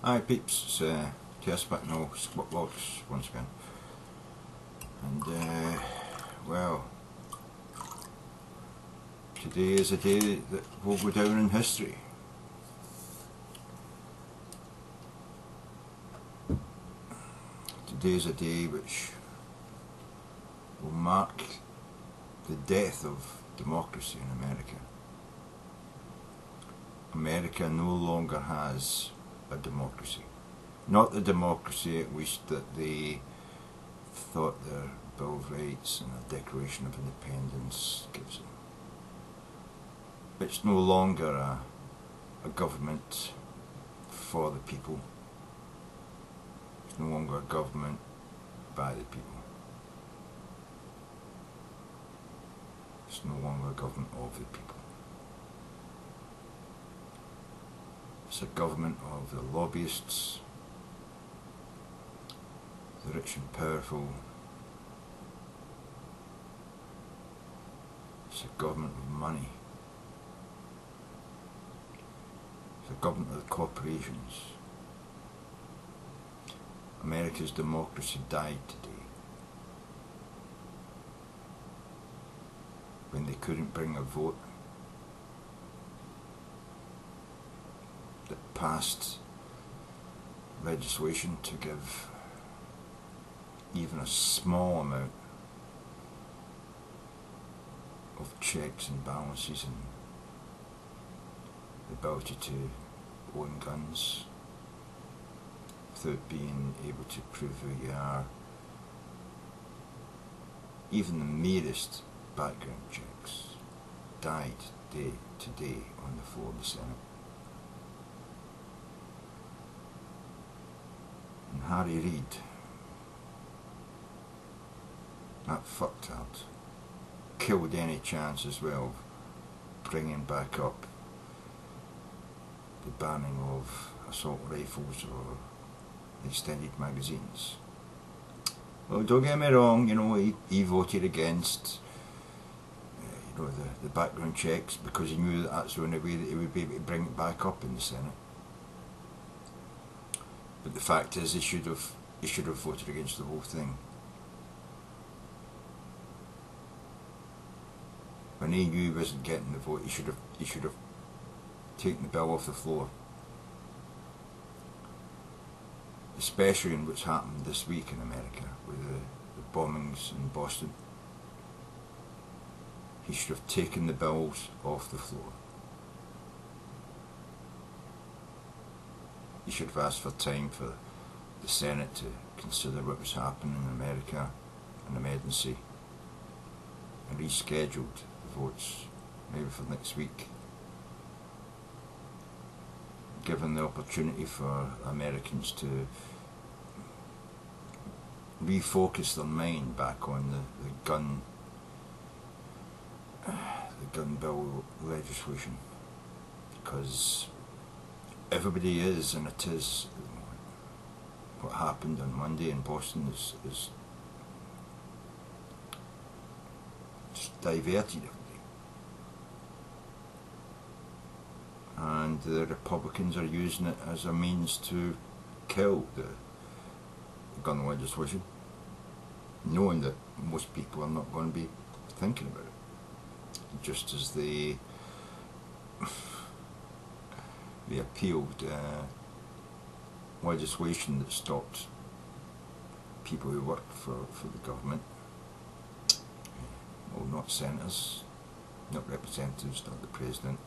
Hi peeps, it's tersse Squat Logs once again, and well, today is a day that will go down in history. Today is a day which will mark the death of democracy in America. America no longer has a democracy. Not the democracy at least that they thought their Bill of Rights and the Declaration of Independence gives them. It's no longer a government for the people. It's no longer a government by the people. It's no longer a government of the people. It's a government of the lobbyists, the rich and powerful. It's a government of money. It's a government of the corporations. America's democracy died today when they couldn't bring a vote that passed legislation to give even a small amount of checks and balances and the ability to own guns without being able to prove who you are. Even the merest background checks died today on the floor of the Senate. And Harry Reid, that fucktard, killed any chance as well of bringing back up the banning of assault rifles or extended magazines. Well, don't get me wrong, you know, he voted against the background checks because he knew that that's the only way that he would be able to bring it back up in the Senate. But the fact is, he should have voted against the whole thing. When he knew he wasn't getting the vote, he should have taken the bill off the floor. Especially in what's happened this week in America with the bombings in Boston. He should have taken the bills off the floor. He should have asked for time for the Senate to consider what was happening in America, an emergency, and rescheduled the votes maybe for next week, given the opportunity for Americans to refocus their mind back on the gun bill legislation, because everybody is, and it is at the moment. What happened on Monday in Boston is just diverted everybody. And the Republicans are using it as a means to kill the gun legislation, knowing that most people are not going to be thinking about it. Just as they appealed legislation that stopped people who work for the government, well, not senators, not representatives, not the president,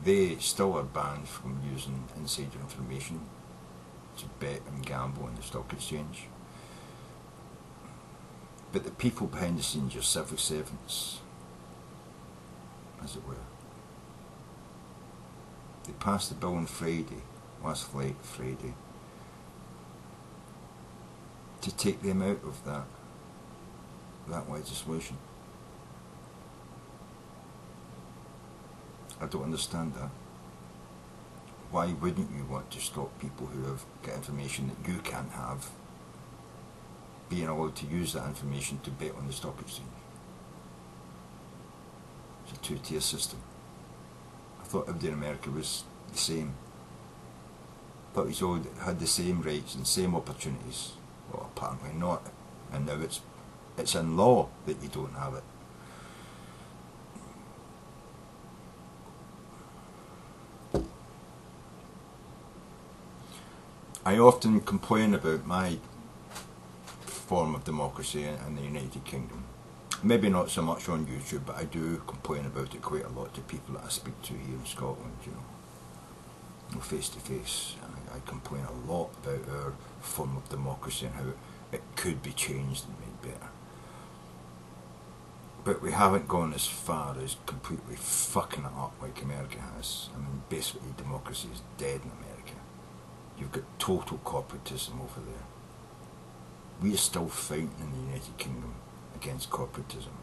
they still are banned from using insider information to bet and gamble on the stock exchange. But the people behind the scenes are civil servants, as it were. They passed the bill on Friday, last Friday, to take them out of that legislation. I don't understand that. Why wouldn't you want to stop people who have got information that you can't have being allowed to use that information to bet on the stock exchange? It's a two-tier system. I thought everybody in America was the same. thought he's all had the same rights and same opportunities. Well, apparently not. And now it's in law that you don't have it. I often complain about my form of democracy in the United Kingdom. Maybe not so much on YouTube, but I do complain about it quite a lot to people that I speak to here in Scotland, you know, face to face. I complain a lot about our form of democracy and how it could be changed and made better. But we haven't gone as far as completely fucking it up like America has. I mean, basically democracy is dead in America. You've got total corporatism over there. We are still fighting in the United Kingdom against corporatism.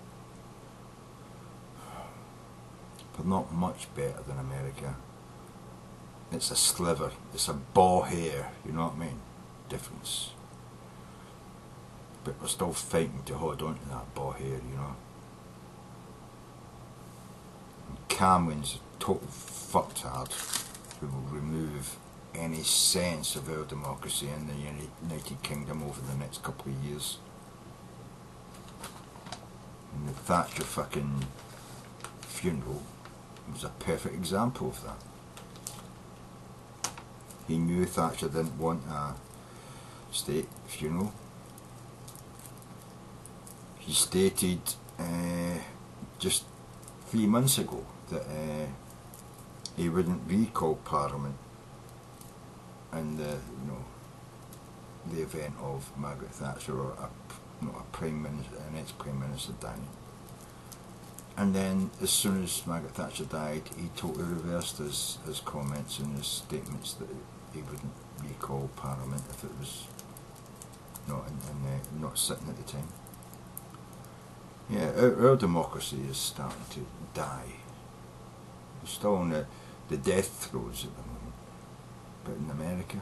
But not much better than America. It's a sliver, it's a ball hair, you know what I mean? Difference. But we're still fighting to hold on to that ball hair, you know. And Cameron's a total fucktard who will remove any sense of our democracy in the United Kingdom over the next couple of years. And the Thatcher fucking funeral was a perfect example of that. He knew Thatcher didn't want a state funeral. He stated just 3 months ago that he wouldn't recall Parliament in the event of Margaret Thatcher or a prime minister, an ex-prime minister dying. And then, as soon as Margaret Thatcher died, he totally reversed his comments and his statements that he wouldn't recall Parliament if it was not sitting at the time. Yeah, our democracy is starting to die. We're still on the death throes at the moment. But in America,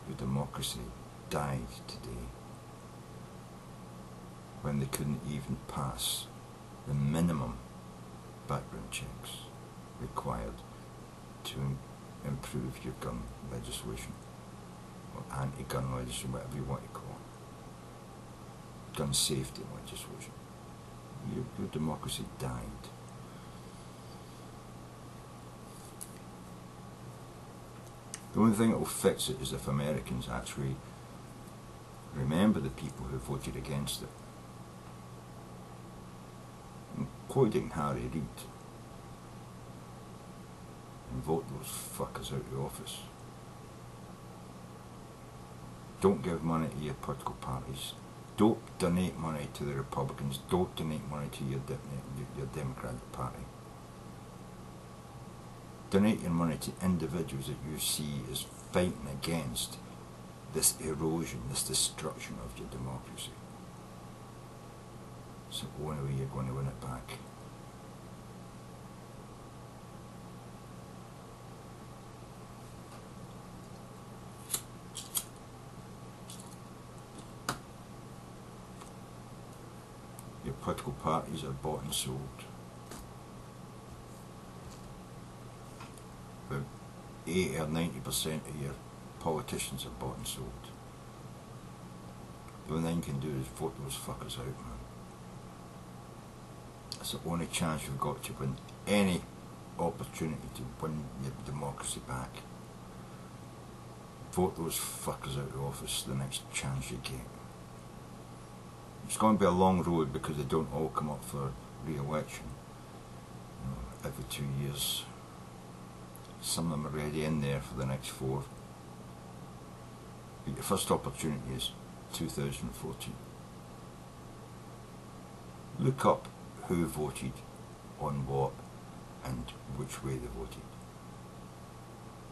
the democracy died today when they couldn't even pass the minimum background checks required to improve your gun legislation, or anti-gun legislation, whatever you want to call it. Gun safety legislation. Your democracy died. The only thing that will fix it is if Americans actually remember the people who voted against it. Including Harry Reid. And vote those fuckers out of the office. Don't give money to your political parties. Don't donate money to the Republicans. Don't donate money to your Democratic Party. Donate your money to individuals that you see as fighting against this erosion, this destruction of your democracy. It's the only way you're going to win it back. Your political parties are bought and sold. About 80 or 90% of your politicians are bought and sold. The only thing you can do is vote those fuckers out, man. It's the only chance you've got to win any opportunity to win your democracy back. Vote those fuckers out of office the next chance you get. It's going to be a long road because they don't all come up for re-election every 2 years. Some of them are already in there for the next 4. But your first opportunity is 2014. Look up who voted on what and which way they voted.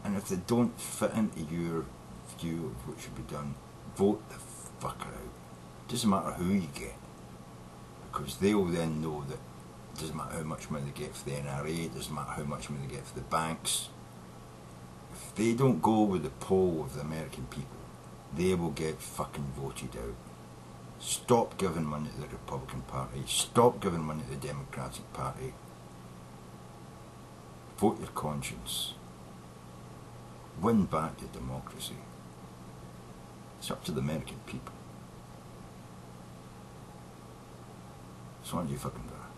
And if they don't fit into your view of what should be done, vote the fucker out. Doesn't matter who you get, because they will then know that it doesn't matter how much money they get for the NRA, it doesn't matter how much money they get for the banks. If they don't go with the poll of the American people, they will get fucking voted out. Stop giving money to the Republican Party, stop giving money to the Democratic Party. Vote your conscience. win back the democracy. It's up to the American people. So what do you fucking do?